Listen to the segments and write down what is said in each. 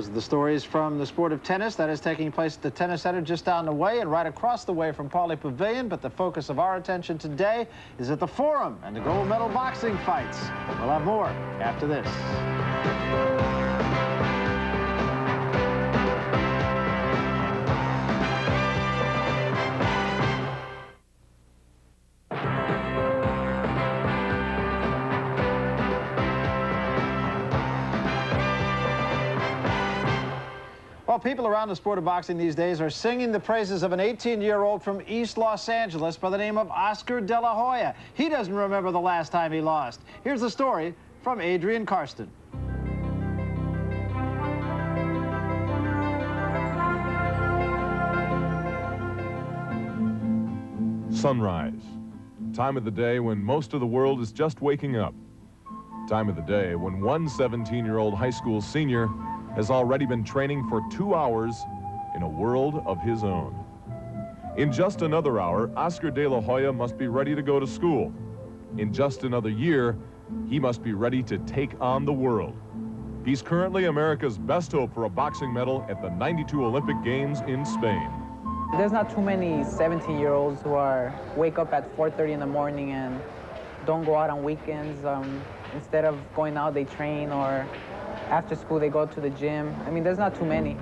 Those are the stories from the sport of tennis that is taking place at the Tennis Center just down the way and right across the way from Pauley Pavilion. But the focus of our attention today is at the Forum and the gold medal boxing fights. We'll have more after this. Well, people around the sport of boxing these days are singing the praises of an 18-year-old from East Los Angeles by the name of Oscar Delahoya. He doesn't remember the last time he lost. Here's the story from Adrian Karsten. Sunrise. Time of the day when most of the world is just waking up. Time of the day when one 17-year-old high school senior has already been training for 2 hours in a world of his own. In just another hour, Oscar Delahoya must be ready to go to school. In just another year, he must be ready to take on the world. He's currently America's best hope for a boxing medal at the '92 Olympic Games in Spain. There's not too many 17-year-olds who wake up at 4:30 in the morning and don't go out on weekends. Instead of going out, they train, or after school, they go to the gym. I mean, there's not too many.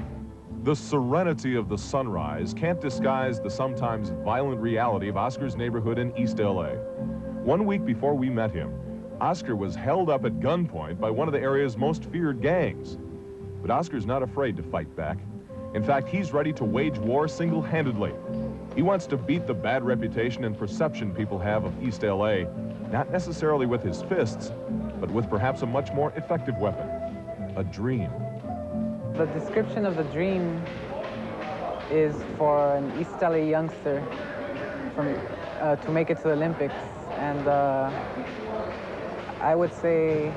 The serenity of the sunrise can't disguise the sometimes violent reality of Oscar's neighborhood in East LA. 1 week before we met him, Oscar was held up at gunpoint by one of the area's most feared gangs. But Oscar's not afraid to fight back. In fact, he's ready to wage war single-handedly. He wants to beat the bad reputation and perception people have of East LA, not necessarily with his fists, but with perhaps a much more effective weapon. A dream. The description of the dream is for an East LA youngster to make it to the Olympics. And I would say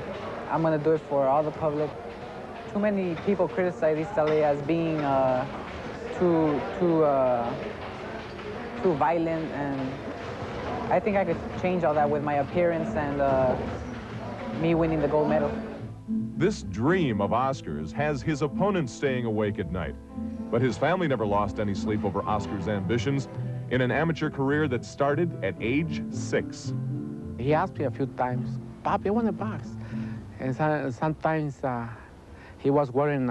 I'm going to do it for all the public. Too many people criticize East LA as being too violent, and I think I could change all that with my appearance and me winning the gold medal. This dream of Oscar's has his opponents staying awake at night. But his family never lost any sleep over Oscar's ambitions in an amateur career that started at age 6. He asked me a few times, "Papi, I want to box." And sometimes he was wearing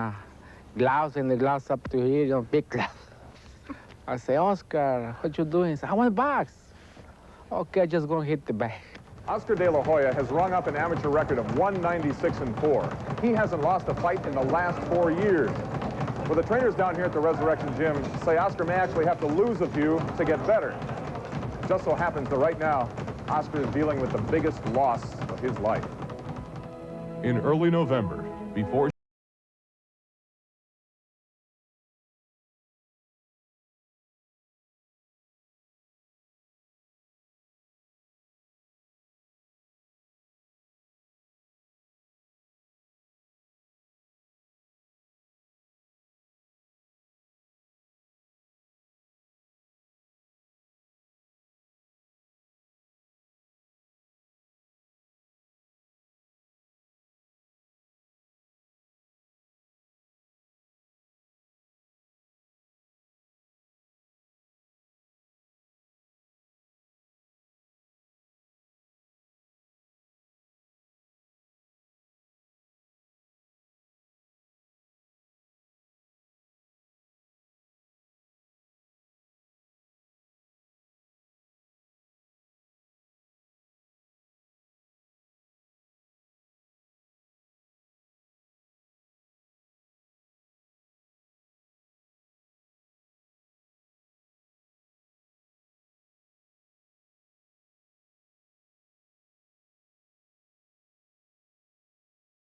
gloves, and the gloves up to here, you know, big gloves. I say, "Oscar, what you doing?" He said, "I want to box." Okay, just go and hit the bag. Oscar Delahoya has rung up an amateur record of 196-4. He hasn't lost a fight in the last 4 years. Well, the trainers down here at the Resurrection Gym say Oscar may actually have to lose a few to get better. Just so happens that right now, Oscar is dealing with the biggest loss of his life. In early November, before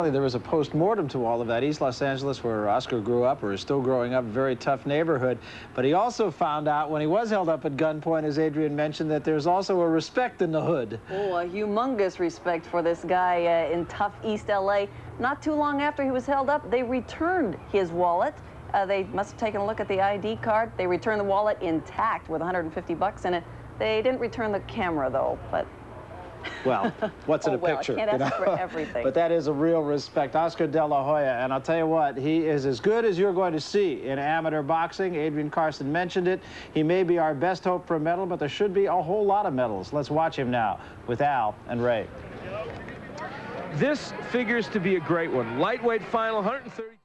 There was a post-mortem to all of that. East Los Angeles, where Oscar grew up, or is still growing up, a very tough neighborhood. But he also found out when he was held up at gunpoint, as Adrian mentioned, that there's also a respect in the hood. Oh, a humongous respect for this guy in tough East LA. Not too long after he was held up, they returned his wallet. They must have taken a look at the ID card. They returned the wallet intact with $150 in it. They didn't return the camera, though, but Well, what's in Oh, a well, I picture? can't ask for everything. But that is a real respect. Oscar Delahoya, and I'll tell you what, he is as good as you're going to see in amateur boxing. Adrian Carson mentioned it. He may be our best hope for a medal, but there should be a whole lot of medals. Let's watch him now with Al and Ray. This figures to be a great one. Lightweight final, 130.